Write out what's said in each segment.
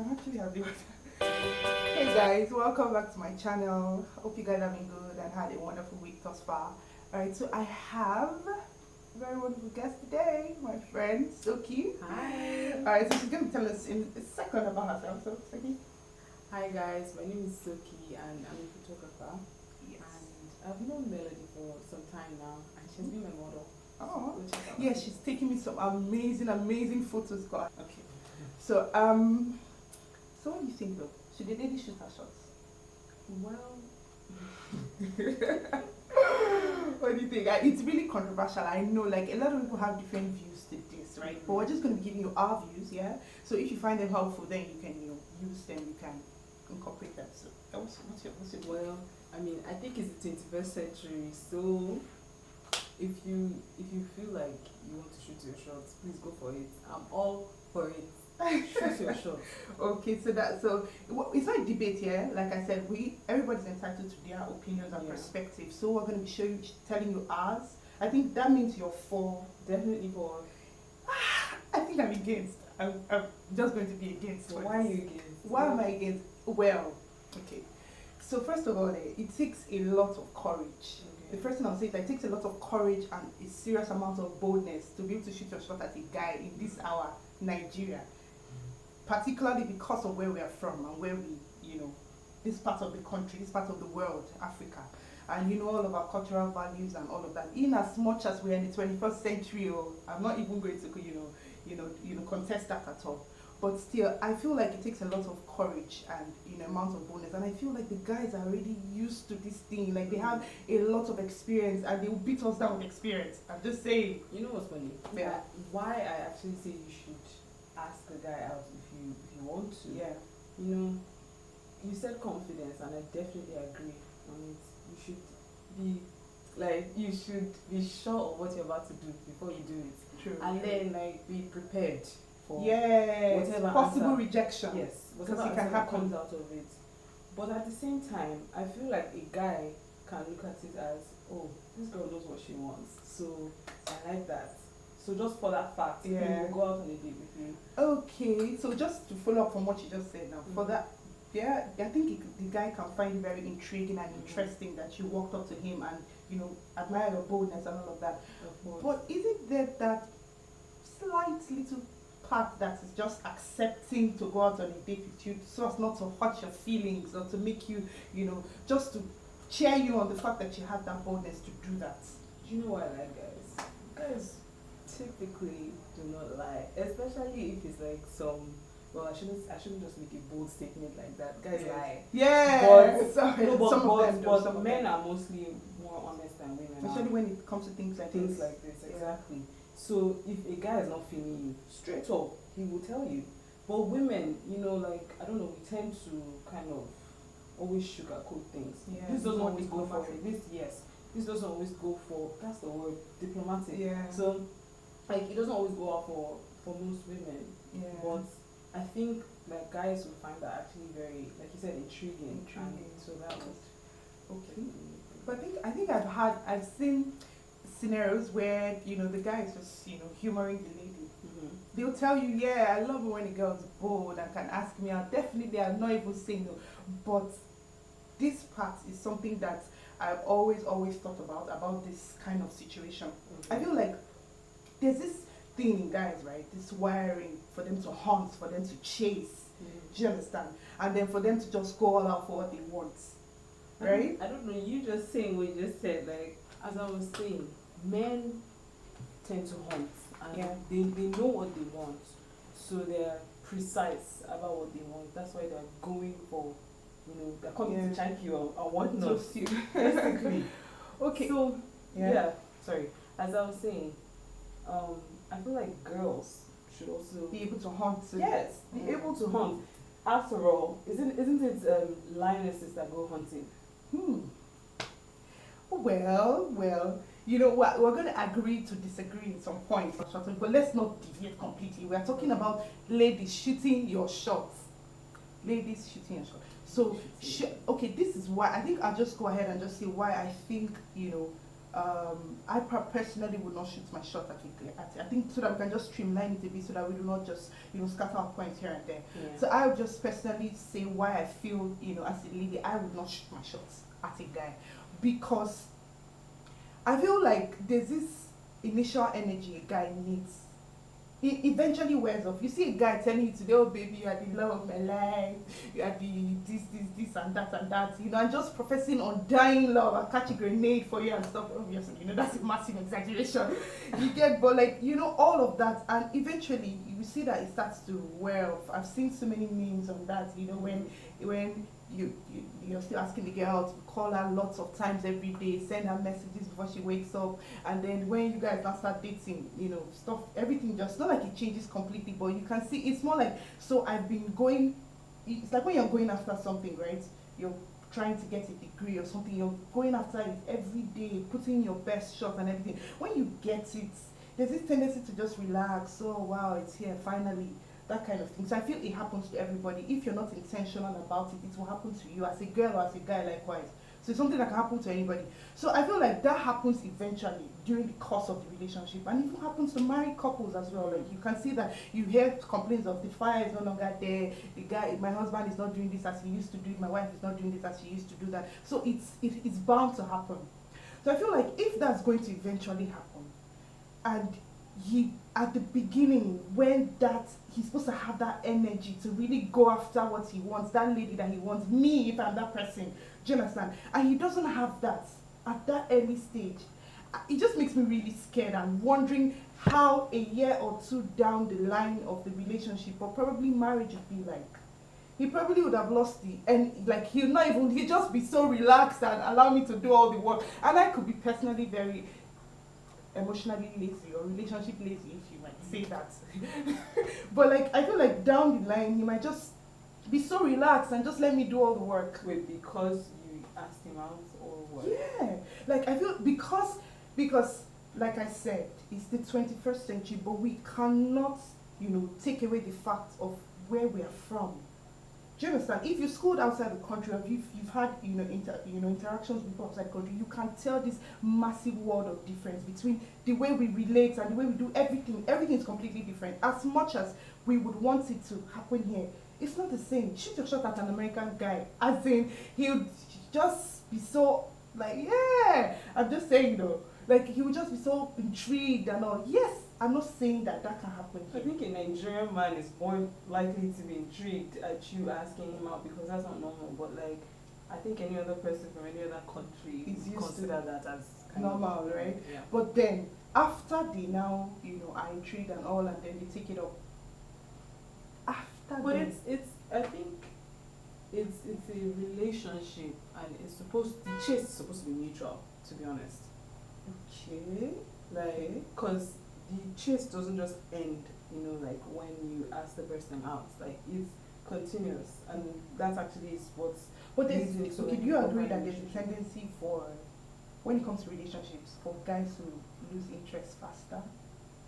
I'm actually happy with that. Hey guys, welcome back to my channel. Hope you guys have been good and had a wonderful week thus far. Alright, so I have a very wonderful guest today, my friend Soky. Hi. Alright, so she's going to tell us in a second about herself. So, Soky? Hi guys, my name is Soky and I'm a photographer. Yes. And I've known Melody for some time now and she's been my model. Oh, So check out yeah, her. she's taking me some amazing photos, God. Okay. So, so what do you think though? Should the lady shoot her shots? Well, What do you think? It's really controversial. I know, like a lot of people have different views to this, right? But we're just going to be giving you our views, yeah. So if you find them helpful, then you can, use them. You can incorporate them. So, what's your well, I mean, I think it's the 21st century, so if you feel like you want to shoot your shots, please go for it. I'm all for it. Shoot your shots. Okay, so it's not a debate here. Like I said, everybody's entitled to their opinions and perspectives. So we're going to be telling you ours. I think that means you're for. Definitely for. I think I'm against. I'm just going to be against. So why are you against? Why am I against? Well, okay. So first of all, it takes a lot of courage. Okay. The first thing I'll say is that it takes a lot of courage and a serious amount of boldness to be able to shoot your shot at a guy in this our Nigeria, particularly because of where we are from and where we, this part of the country, this part of the world, Africa, and all of our cultural values and all of that. In as much as we're in the 21st century, I'm not even going to, contest that at all. But still, I feel like it takes a lot of courage and amount of boldness. And I feel like the guys are already used to this thing. Like they have a lot of experience and they will beat us down with experience. I'm just saying. You know what's funny? Yeah. Why I actually say you should ask the guy out if you want to. Yeah. You said confidence and I definitely agree on it. You should be sure of what you're about to do before you do it. True. And then be prepared for whatever possible answer. rejection. Yes, whatever it can answer happen. comes out of it. But at the same time, I feel like a guy can look at it as, oh, this girl knows what she wants, so I like that. So just for that fact, he will go out on a date with you. Okay, so just to follow up from what you just said now, for that, yeah, I think the guy can find it very intriguing and interesting that you walked up to him and admire your boldness and all of that. But isn't there that slight little part that is just accepting to go out on a date with you so as not to hurt your feelings or to make you, just to cheer you on the fact that you have that boldness to do that? Do you know what I like, guys? Guys typically do not lie, especially if it's like some. Well, I shouldn't just make a bold statement like that. Guys lie. Yeah. But sorry, no, but, some but, of them do, but some of men them. are mostly more honest than women. Especially when it comes to things like this. Exactly. So if a guy is not feeling you, straight up, he will tell you. But women, I don't know, we tend to kind of always sugarcoat things. Yeah, This doesn't more always go for diplomatic. This doesn't always go for, that's the word, diplomatic. Yeah. So it doesn't always go out for most women. Yeah. But I think like guys will find that actually very, like you said, intriguing. And so that was okay. But I think I've seen scenarios where the guy is just humoring the lady. They'll tell you, yeah, I love it when a girl's bold and can ask me out. Definitely, I'm not even saying no. But this part is something that I've always thought about this kind of situation. I feel like there's this thing in guys, right? This wiring for them to hunt, for them to chase. Do you understand? And then for them to just go all out for what they want. Right? I don't know, you just saying what you just said, like, as I was saying, men tend to hunt and they know what they want. So they're precise about what they want. That's why they're going for, they're coming to check you or whatnot. Basically. Okay. So, sorry. As I was saying, I feel like girls should also be able to hunt. Yes, be able to hunt. After all, isn't it lionesses that go hunting? Well, you know what? We're going to agree to disagree in some points, but let's not deviate completely. We are talking about ladies shooting your shots. Ladies shooting your shots. So, okay, this is why I think I'll just go ahead and just say why I think, Personally would not shoot my shot I think so that we can just streamline it a bit so that we do not just scatter our points here and there. Yeah. So I would just personally say why I feel as a lady I would not shoot my shots at a guy, because I feel like there's this initial energy a guy needs. It eventually wears off. You see a guy telling you today, oh baby, you are the love of my life, you are the this and that, and just professing undying love and catch a grenade for you and stuff. Obviously, that's a massive exaggeration. You get, but all of that, and eventually you see that it starts to wear off. I've seen so many memes on that, when you're still asking the girl to call her lots of times every day, send her messages before she wakes up, and then when you guys now start dating, stuff, everything just not like it changes completely, but you can see it's more like, so I've been going, it's like when you're going after something, right? You're trying to get a degree or something, you're going after it every day, putting your best shot and everything. When you get it, there's this tendency to just relax. Oh wow, it's here finally. That kind of thing. So I feel it happens to everybody. If you're not intentional about it, it will happen to you as a girl or as a guy likewise. So it's something that can happen to anybody. So I feel like that happens eventually during the course of the relationship, and it even happens to married couples as well. Like you can see that you hear complaints of the fire is no longer there, the guy, my husband is not doing this as he used to do it, my wife is not doing this as she used to do that. So it's bound to happen. So I feel like if that's going to eventually happen, and he at the beginning when that he's supposed to have that energy to really go after what he wants, that lady that he wants, me if I'm that person, do you understand? And he doesn't have that at that early stage. It just makes me really scared and wondering how a year or two down the line of the relationship or probably marriage would be like. He probably would have lost he'd just be so relaxed and allow me to do all the work, and I could be personally very emotionally lazy or relationship lazy, if you might say that. But I feel like down the line he might just be so relaxed and just let me do all the work. Wait, because you asked him out or what? Yeah, I feel because like I said, it's the 21st century, but we cannot take away the fact of where we are from. Do you understand? If you schooled outside the country, or if you've had interactions with people outside the country, you can tell this massive world of difference between the way we relate and the way we do everything. Everything is completely different. As much as we would want it to happen here, it's not the same. Shoot your shot at an American guy, as in he'll just be so yeah. I'm just saying though, he would just be so intrigued and all. Yes, I'm not saying that can happen here. I think a Nigerian man is more likely to be intrigued at you asking him out because that's not normal. But I think any other person from any other country is consider that as normal, right? Yeah. But then after they now, are intrigued and all, and then they take it up. But I think it's a relationship, and the chase is supposed to be mutual, to be honest. Okay. Because the chase doesn't just end, when you ask the person out. It's continuous, and that actually is what's. But do you agree that there's a tendency for, when it comes to relationships, for guys to lose interest faster?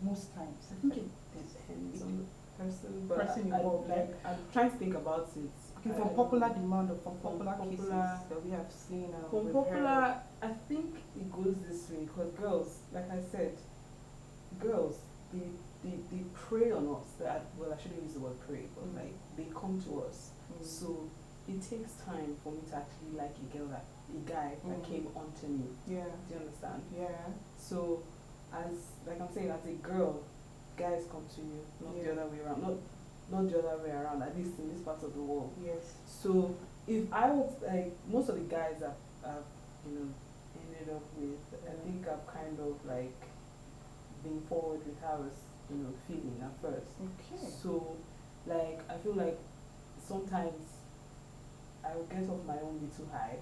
Most times. I think it depends on the person involved. I'm trying to think about it. Okay, from popular demand or from popular cases that we have seen. From popular, I think it goes this way because girls, like I said, they prey on us. Well, I shouldn't use the word prey, but they come to us. So it takes time for me to actually like a guy that came onto me. Yeah. Do you understand? Yeah. So I'm saying, as a girl, guys come to you, not the other way around. Not the other way around, at least in this part of the world. Yes. So if I was most of the guys I've ended up with, I think I've kind of been forward with how I was feeling at first. Okay. So I feel like sometimes I will get off my own little high,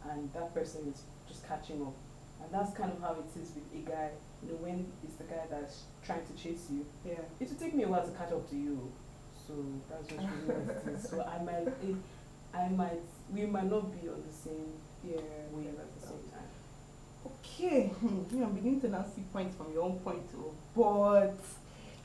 and that person is just catching up, and that's kind of how it is with a guy. When it's the guy that's trying to chase you, yeah, it will take me a while to catch up to you. So that's just really what it is. So we might not be on the same wave at the same time. Okay, I'm beginning to now see points from your own point too. But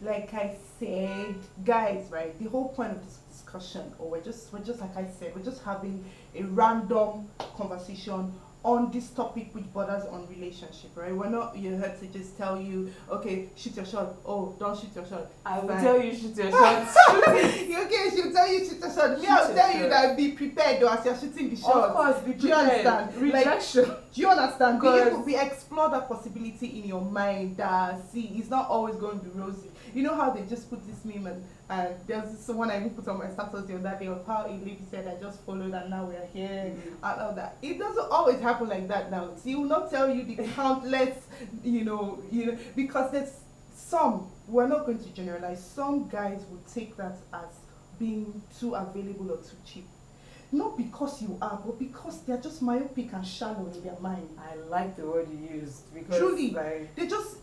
like I said, guys, right? The whole point of this discussion, or we're just like I said, we're just having a random conversation on this topic which borders on relationship, right? We're not here to just tell you, okay, shoot your shot. Oh, don't shoot your shot. I will Fine. tell you shoot your shot. Okay, she'll tell you shoot your shot. Me, I'll tell you that be prepared though as you're shooting the shot. Of course, be prepared. Do you understand? Rejection. Do you understand? Because We explore that possibility in your mind that, see, it's not always going to be rosy. You know how they just put this meme and there's this one I even put on my status the other day of how a lady said I just followed and now we're here and all that. It doesn't always happen like that now. He will not tell you the countless, because there's some, we're not going to generalize, some guys will take that as being too available or too cheap. Not because you are, but because they're just myopic and shallow in their mind. I like the word you used because Truly, like, they just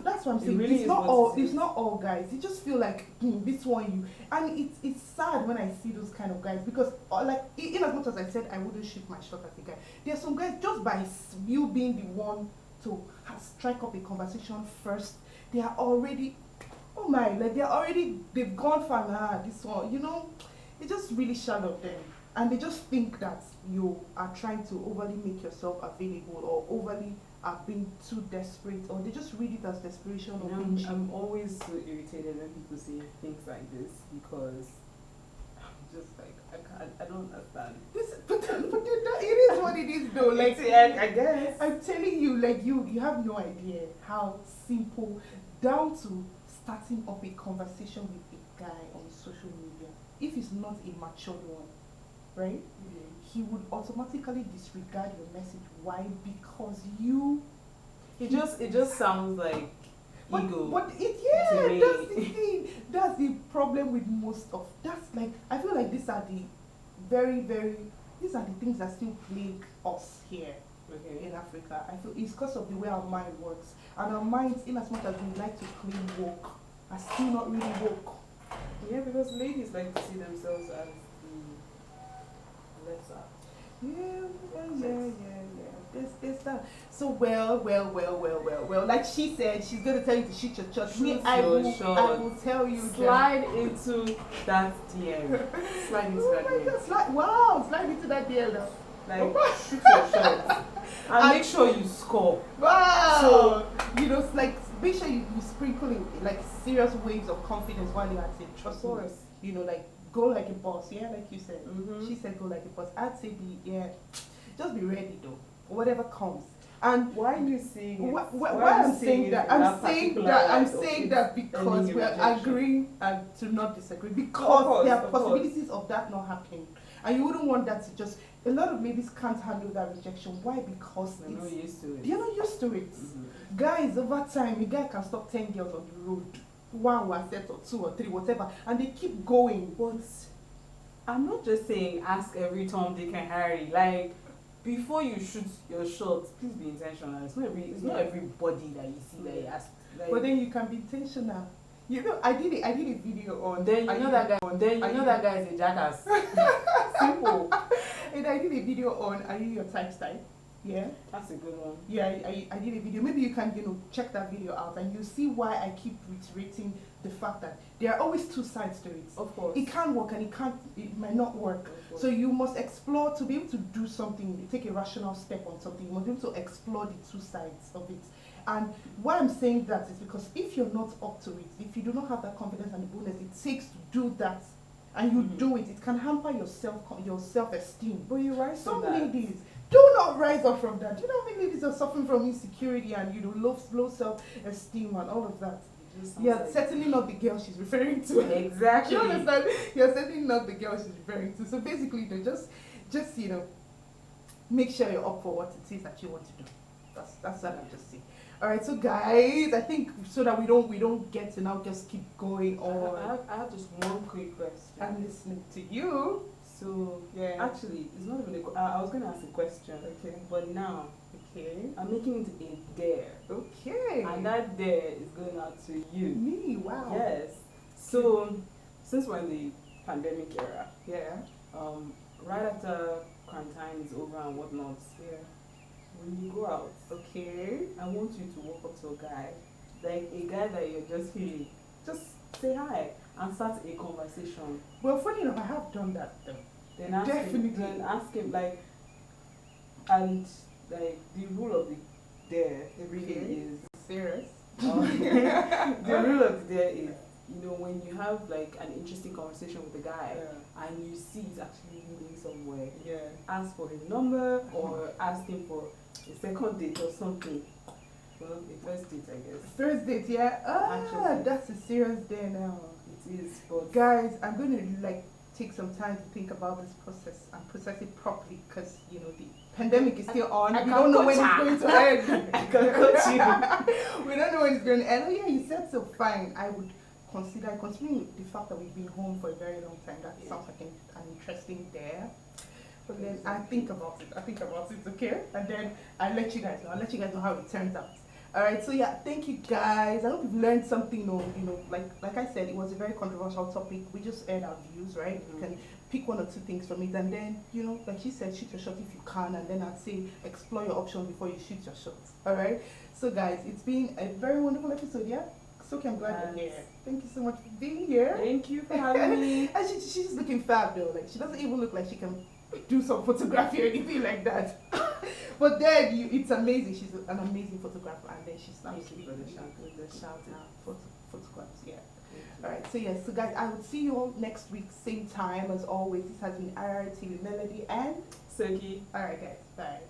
that's what I'm saying. really It's not all. it It's not all guys. They just feel like this one you, and it's sad when I see those kind of guys because like in as much as I said I wouldn't shoot my shot at a guy, there are some guys just by you being the one to strike up a conversation first, they are already, oh my, like they've gone for this one. It's just really shallow of them. And they just think that you are trying to overly make yourself available or overly are being too desperate, or they just read it as desperation or binging. I'm always so irritated when people say things like this because I'm just like, I don't understand. But it is what it is though. Like, I guess. I'm telling you, like you have no idea how simple, down to starting up a conversation with a guy on social media. If it's not a matured one, right? He would automatically disregard your message. Why? Because it just sounds like ego. But to me. that's the thing. That's the problem with most of. That's like, I feel like these are the these are the things that still plague us here in Africa. I feel it's because of the way our mind works, and our minds, in as much as we like to claim woke, are still not really woke. Yeah, because ladies like to see themselves as the lesser. Yeah. There's that. So well. Like she said, she's gonna tell you to shoot your shot. I will tell you. Slide into that DM. Slide into that DM. Slide into that DM now. Like shoot your shot. And make sure you score. Wow. So it's like make sure you sprinkle in like serious waves of confidence while you're at it. Trust me. Like go like a boss, like you said. She said go like a boss. I'd say just be ready though. Whatever comes. And why are you saying it? Why I'm saying that? I'm saying that because we're agreeing and to not disagree. Because there are possibilities of that not happening. And you wouldn't want that to just, a lot of ladies can't handle that rejection. Why? Because they're not used to it. They're not used to it. Guys, over time, a guy can stop 10 girls on the road. One will accept, or two or three, whatever. And they keep going. But I'm not just saying ask every Tom, Dick and Harry. Like, before you shoot your shot, please be intentional. It's not everybody that you see that you ask. Like, but then you can be intentional. I did a video on. Then that guy is a jackass. Simple. And I did a video on are you your type style? Yeah. That's a good one. Yeah, I did a video. Maybe you can check that video out and you see why I keep reiterating the fact that there are always two sides to it. Of course. It can work and it might not work. So you must explore to be able to do something, take a rational step on something. You must be able to explore the two sides of it. And why I'm saying that is because if you're not up to it, if you do not have that confidence and the boldness it takes to do that, and you do it, it can hamper your self-esteem. But you rise some from that. ladies do not rise up from that. Do you know how many ladies are suffering from insecurity and low self-esteem and all of that? You're certainly not the girl she's referring to. Exactly. Do you understand? You're certainly not the girl she's referring to. So basically, just make sure you're up for what it is that you want to do. That's what I'm just saying. All right, so guys, I think so that we don't get to now just keep going on. I have just one quick question. I'm listening to you. So yeah, actually, it's not even I was going to ask a question, okay, but now, okay, I'm making it a dare. Okay. And that dare is going out to you. Me, wow. Yes. So since we're in the pandemic era, right after quarantine is over and whatnot, when you go out, okay, I want you to walk up to a guy, like a guy that you're just feeling, just say hi and start a conversation. Well, funny enough, I have done that though. Then ask Definitely. Him like, and like the rule of the dare really is serious. the rule of the dare is, you know, when you have like an interesting conversation with a guy and you see it's actually leading somewhere, ask for his number or ask him for a second date or something. Well, a first date, I guess. First date, yeah. Actually. That's a serious day now. It is, but Guys, I'm going to like take some time to think about this process and process it properly because you know the pandemic is still on. I We don't know when it's coach going to end. I can coach you. We don't know when it's going to end. Oh yeah, you said so. Fine. I would consider, considering the fact that we've been home for a very long time. That sounds like an interesting dare. But then I think about it. Okay, and then I'll let you guys know. I'll let you guys know how it turns out. All right, so yeah, thank you guys. I hope you've learned something. Or, you know, like I said, it was a very controversial topic. We just aired our views, right? You can pick one or two things from it, and then, you know, like she said, shoot your shot if you can, and then I'd say explore your options before you shoot your shot. All right. So guys, it's been a very wonderful episode. Yeah. Soky, I'm glad you're here. Thank you so much for being here. Thank you for having me. And she's looking fab though. Like she doesn't even look like she can do some photography or anything like that. But then it's amazing. She's an amazing photographer, and then she's absolutely the shout out photographs. Yeah. All right. So yes. So guys, I will see you all next week, same time as always. This has been IRT with Melody and Soky. All right, guys. Bye.